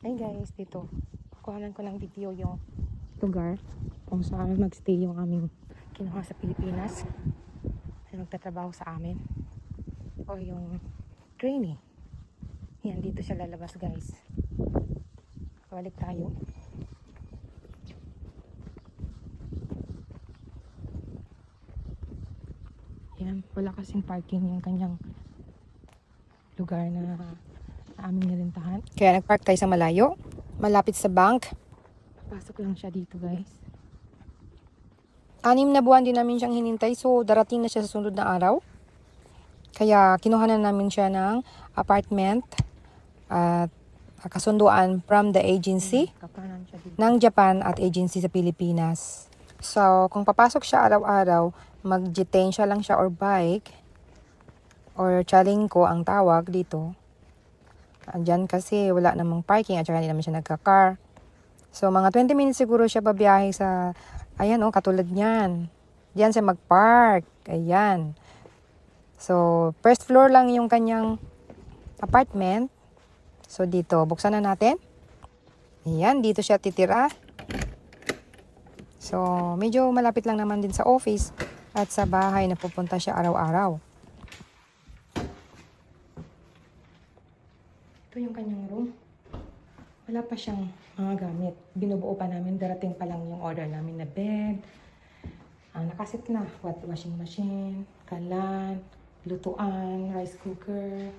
Hey guys, dito kuhanan ko ng video yung lugar kung saan magstay yung aming kinuha sa Pilipinas na magtatrabaho sa amin o yung trainee. Yan, dito siya lalabas guys. Balik tayo. Yan, wala kasing parking yung kanyang lugar na aming nilintahan. Kaya nagpark tayo sa malayo, malapit sa bank. Pasok lang siya dito guys. 6 na buwan din namin siyang hinintay, so darating na siya sa sunod na araw. Kaya kinuha na namin siya ng apartment at kasunduan from the agency ng Japan at agency sa Pilipinas. So kung papasok siya araw-araw, mag-detain siya lang siya or bike or charingko ang tawag dito. Andyan kasi wala namang parking at saka hindi naman siya nagka-car. So mga 20 minutes siguro siya babiyahe sa, ayan oh, katulad niyan. Diyan siya mag-park. Ayan. So first floor lang yung kanyang apartment. So dito, buksan na natin. Ayan, dito siya titira. So medyo malapit lang naman din sa office at sa bahay na pupunta siya araw-araw. Ito yung kanyang room. Wala pa siyang mga gamit. Binubuo pa namin. Darating pa lang yung order namin na bed. Nakasit na. Washing machine, kalan, lutuan, rice cooker.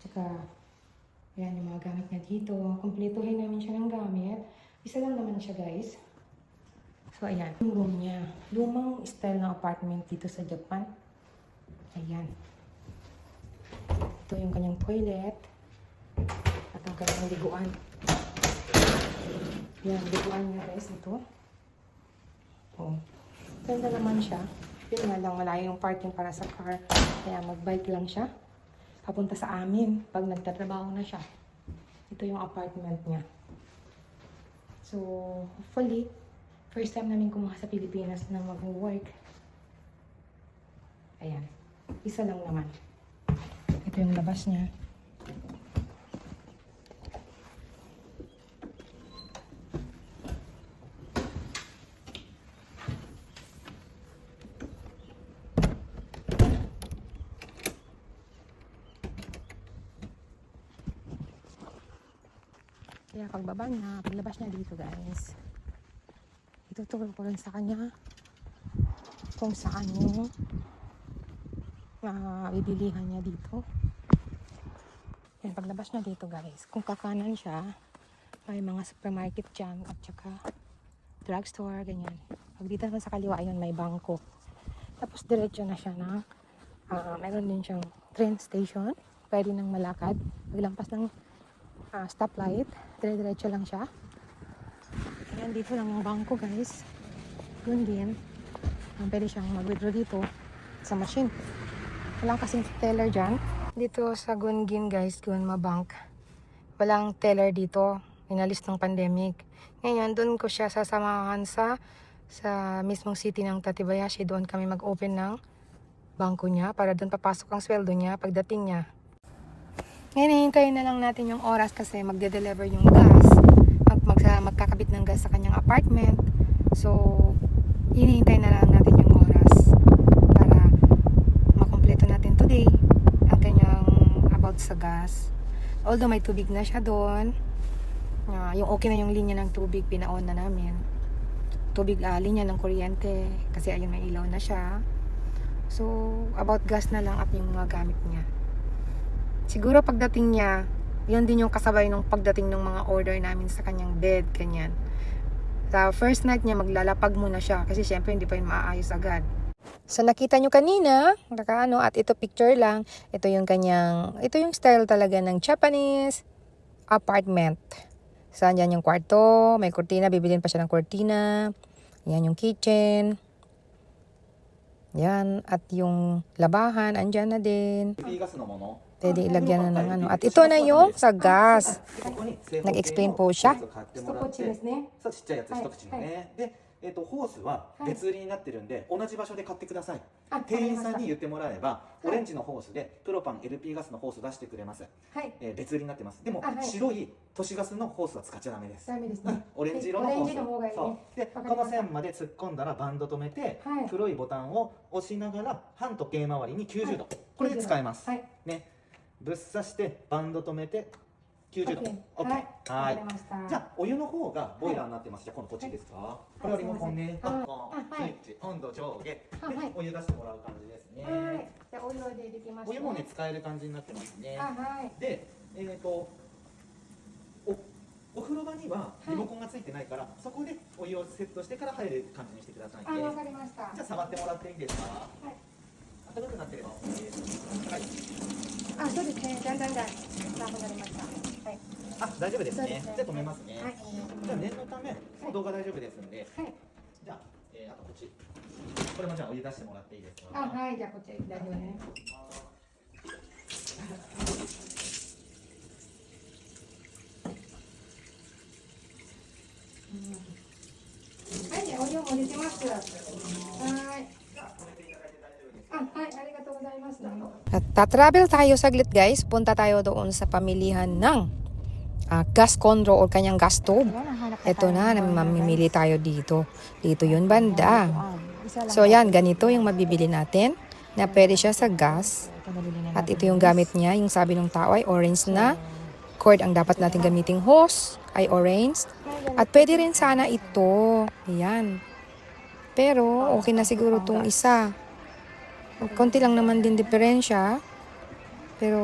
Tsaka, yan yung mga gamit niya dito. Kumpletuhin namin siya ng gamit. Isa lang naman siya guys. So, ayan. Yung room niya. Lumang style ng apartment dito sa Japan. Ayan. Ito yung kanyang toilet. At ang kanyang liguan. Yan, liguan niya guys. Ito. Oh. Ganda naman siya. Yun nga lang, malayo yung parking para sa car. Kaya mag-bike lang siya. Papunta sa amin pag nagtatrabaho na siya. Ito yung apartment niya. So, hopefully, first time namin kumuha sa Pilipinas na mag-work. Ayan. Isa lang naman. Ito yung labas niya. Kaya pagbaba niya, paglabas niya dito guys, ituturo ko rin sa kanya kung saan yung bibilihan niya dito. Yan, paglabas niya dito guys, kung kakanan siya, may mga supermarket dyan at saka drugstore, ganyan. Pag dito naman sa kaliwa, yun, may bangko. Tapos diretso na siya na meron din siyang train station, pwede nang malakad. Paglampas ng stoplight, dire-diretso lang siya. Ayan, dito lang yung bangko guys. Yun din. Pwede siyang mag-withdraw dito sa machine. Walang kasing teller dyan. Dito sa Gungin guys, Gunma Bank. Walang teller dito. Inalis ng pandemic. Ngayon, doon ko siya sasamahan sa mismong city ng Tatibayashi. Doon kami mag-open ng bangko niya para doon papasok ang sweldo niya pagdating niya. Ngayon, hintayin na lang natin yung oras kasi magde-deliver yung gas. Magkakabit ng gas sa kanyang apartment. So, hinihintay na lang natin yung oras para makumpleto natin today ang kanyang about sa gas. Although may tubig na siya doon. Yung okay na yung linya ng tubig, pina-on na namin. Linya ng kuryente kasi ayun may ilaw na siya. So, about gas na lang at yung mga gamit niya. Siguro pagdating niya, yun din yung kasabay nung pagdating ng mga order namin sa kanyang bed, kanyan. Sa first night niya, maglalapag muna siya kasi syempre hindi pa yun maaayos agad. So nakita nyo kanina, at ito picture lang, ito yung style talaga ng Japanese apartment. So andyan yung kwarto, may kurtina, bibilin pa siya ng kurtina. Yan yung kitchen. Yan, at yung labahan, andyan na din. Pwede ilagyan na ng ano. At ito na yung sa gas. Nag-explain po siya. ホースは別売りになってるんで、同じ場所で買ってください。あ、店員さんに言ってもらえば、いオレンジのホースでプロパン LP ガスのホース出してくれます。はい。別売りになってます。でも、はい、白い都市ガスのホースは使っちゃダメです。ダメですね。オレンジ色のホース。オレンジの方がいいね。そうで、この線まで突っ込んだらバンド止めて、はい、黒いボタンを押しながら反時計回りに90度、これで使えます。はい。ね、ぶっ刺してバンド止めて90度。OK。はい。はい。わかりました。じゃあお湯の方がボイラーになってます。じゃあ今度こっちですか。これはリモコンね。スイッチ温度上下でお湯出してもらう感じですね。はい。じゃあお湯を入れてきました。お湯もね使える感じになってますね。はい。で、お風呂場にはリモコンがついてないから、そこでお湯をセットしてから入る感じにしてくださいね。あ、わかりました。じゃあ触ってもらっていいですか。はい。暖かくなってれば OK です。はい。あ、そうですね。だんだんだん。なくなりました。はい。あ、大丈夫ですね。そうですねじゃあ止めますね。はい。じゃあ念のため動画大丈夫ですんで。はい。じゃあ、あとこっち。これもじゃあお湯出してもらっていいですか。あ、はい。じゃあこっち大丈夫ね。はい、じゃあお湯を入れてます。はい。Ah, hi, arigatou gozaimasu. At travel tayo saglit guys. Punta tayo doon sa pamilihan ng gas conro o kanyang gas stove. Ito na, mamimili tayo dito. Dito yun banda. So yan, ganito yung mabibili natin na pwede siya sa gas. At ito yung gamit niya. Yung sabi ng tao ay orange na. Cord ang dapat natin gamiting hose ay orange. At pwede rin sana ito. Yan. Pero okay na siguro itong isa. Konti lang naman din diferensya. Pero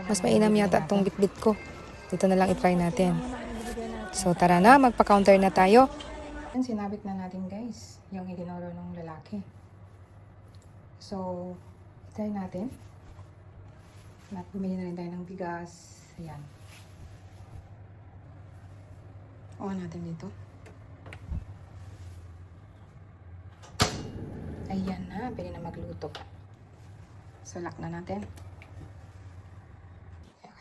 mas mainam yata itong bitbit ko. Dito na lang i-try natin. So tara na, magpa-counter na tayo. Yan, sinabit na natin guys. Yung iginoro ng lalaki. So, i-try natin. At bumili na rin tayo ng bigas. Ayan. On natin dito. Ayan na, pwede na magluto. So, lock na natin.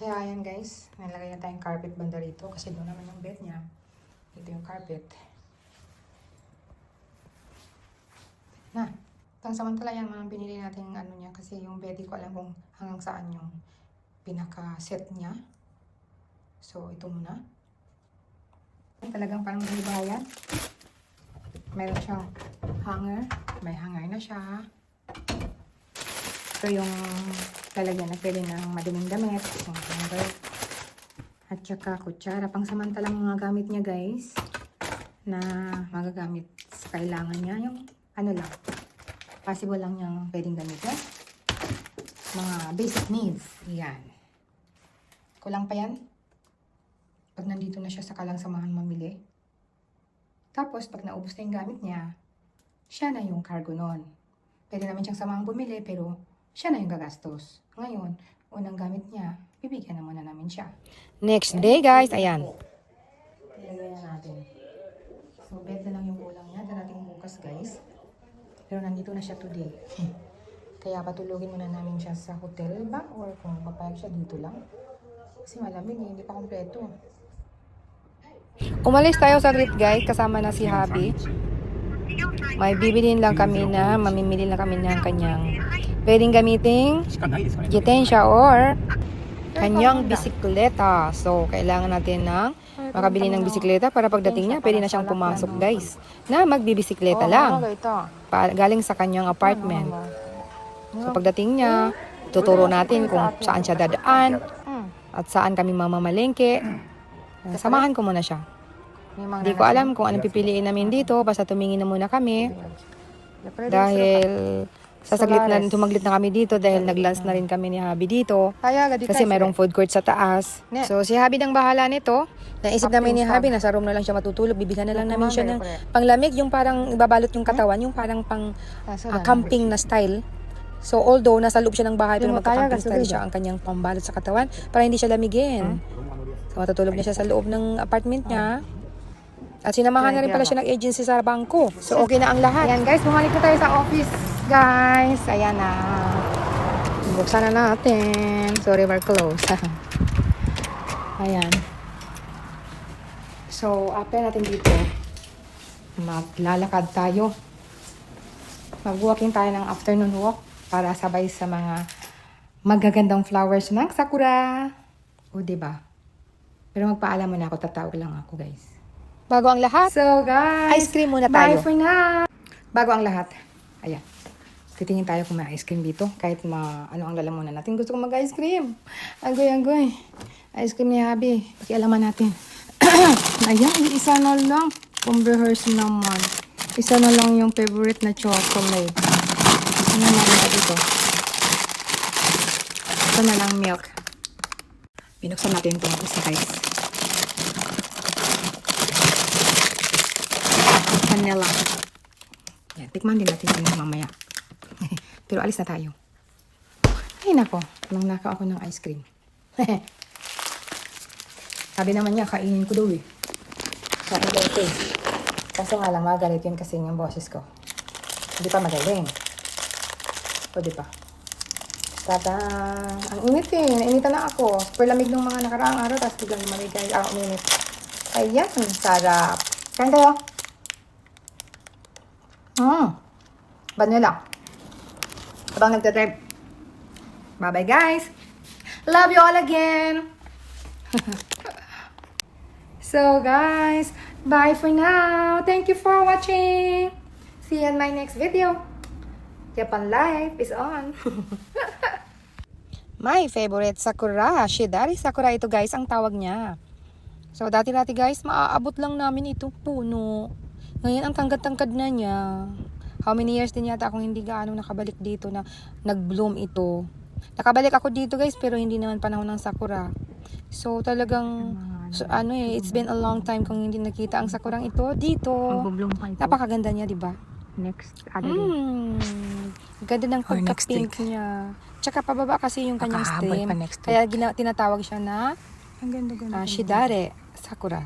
Kaya ayan guys, nalagay na tayong carpet banda rito kasi doon naman yung bed niya. Ito yung carpet. Na, pang samantala yan mga binili natin yung ano niya kasi yung bed ko alam kung hanggang saan yung pinaka-set niya. So, ito muna. Talagang parang bayan. Meron siyang hanger. May hanger na siya. Ito yung lalagyan na pwede ng maduming damit. Yung hanger. At saka kutsara. Pang samantalang mga gamit niya guys. Na magagamit sa kailangan niya. Yung ano lang. Possible lang niyang pwedeng gamitin. Mga basic needs. Yan. Kulang pa yan. Pag nandito na siya sa kalang samahan mamili. Tapos, pag naubos na yung gamit niya, siya na yung cargo nun. Pwede naman siyang samahang bumili, pero siya na yung gagastos. Ngayon, unang gamit niya, bibigyan na muna namin siya. Next day, guys, ayan. Ilagay na natin. So, bed na lang yung kulang niya. Darating bukas, guys. Pero nandito na siya today. Kaya patulogin muna namin siya sa hotel ba? Or kung papayag siya dito lang. Kasi malamig, hindi pa kompleto. Umalis tayo saglit guys, kasama na si Habi. May bibilin lang kami na, mamimili lang kami ng kanyang pwedeng gamiting jitensya or kanyang bisikleta. So, kailangan natin ng makabili ng bisikleta para pagdating niya, pwede na siyang pumasok guys. Na magbibisikleta lang. Galing sa kanyang apartment. So, pagdating niya, tuturo natin kung saan siya dadaan at saan kami mamamalengke. Samahan ko muna siya. Hindi ko alam kung anong pipiliin namin dito. Basta tumingin na muna kami. Dahil tumaglit na kami dito dahil nag-lunch na rin kami ni Habi dito. Kasi mayroong food court sa taas. So si Habi nang bahala nito. Naisip namin ni Habi, nasa room na lang siya matutulog. Bibigyan na lang namin siya ng panglamig. Yung parang ibabalot yung katawan. Yung parang pang camping na style. So although nasa loob siya ng bahay pero magka-camping style siya ang kanyang pambalot sa katawan para hindi siya lamigin. So, matutulog na siya sa loob ng apartment niya. At sinamahan na rin pala siya ng agency sa bangko. So, okay na ang lahat. Ayan guys, bumalik na tayo sa office. Guys, ayan na. Buksan na natin. Sorry, we're closed. Ayan. So, apply natin dito. maglalakad tayo. Mag-walking tayo ng afternoon walk para sabay sa mga magagandang flowers ng sakura. O, diba? Pero magpaalam muna ako, tatawag lang ako, guys. Bago ang lahat, so guys, Ice cream muna tayo. bye for now. Bago ang lahat, ayan. Titingin tayo kung may ice cream dito. Kahit ano ang lalamunan natin. Gusto kong mag-ice cream. Agoy. Ice cream ni Habi. Pakialaman natin. Ayan, isa na lang. Pang-rehearse naman. Isa na lang yung favorite na chocolate. Ano na lang dito? Ito na lang milk. Binuksan natin itong isa, guys. Vanilla. Yan, tikman din natin yung mamaya. Pero alis na tayo. Ay nako, nang naka ako ng ice cream. Sabi naman niya, kainin ko daw eh. Kain daw ito eh. Kaso nga lang, magalit yun kasi yung boses ko. Hindi pa magaling. O di ba? Tata, ang init eh. Nainitan na ako. Super lamig nung mga nakaraang araw, tapos biglang lumamigay ang init. Ayan, sarap. Kain tayo. Vanilla. Habang nagdadrive. Bye-bye, guys. Love you all again. So, guys, bye for now. Thank you for watching. See you in my next video. Japan Life is on. My favorite sakura. Shidari sakura ito, guys. Ang tawag niya. So, dati-dati, guys, maaabot lang namin itong puno. Ngayon, ang tangkad-tangkad na niya. How many years din yata akong hindi gaano nakabalik dito na nag-bloom ito. Nakabalik ako dito, guys, pero hindi naman panahon ng sakura. So, talagang, it's been a long time kung hindi nakita ang sakurang ito dito. Mag-bloom pa ito. Napakaganda niya, di ba? Next other day. Ganda ng Or next pagka-pink week. niya. Tsaka pababa kasi yung kanyang Makahabol stem. pa next week. Kaya tinatawag siya na Ang ganda-ganda. Shidare Sakura.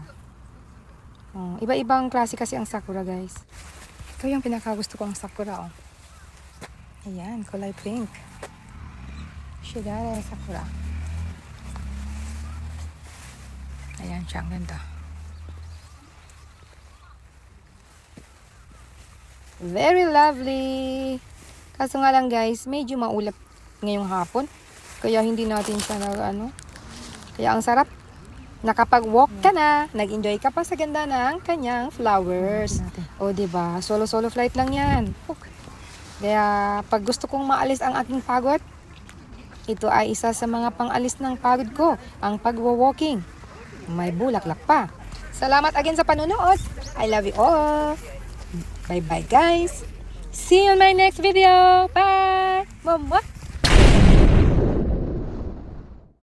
Iba-ibang klase kasi ang sakura, guys. Ito yung pinakagusto ko ang sakura, oh. Ayan, kulay pink. Shidare Sakura. Ayan siya, ang ganda. Very lovely. Kaso nga lang, guys, medyo maulap ngayong hapon. Kaya hindi natin siya Kaya ang sarap. Nakapag-walk ka na, nag-enjoy ka pa sa ganda ng kanyang flowers. O, diba? Solo-solo flight lang yan. Kaya, pag gusto kong maalis ang aking pagod, ito ay isa sa mga pang-alis ng pagod ko, ang pag-walking. May bulaklak pa. Salamat again sa panunood. I love you all. Bye-bye, guys. See you in my next video. Bye! Mama!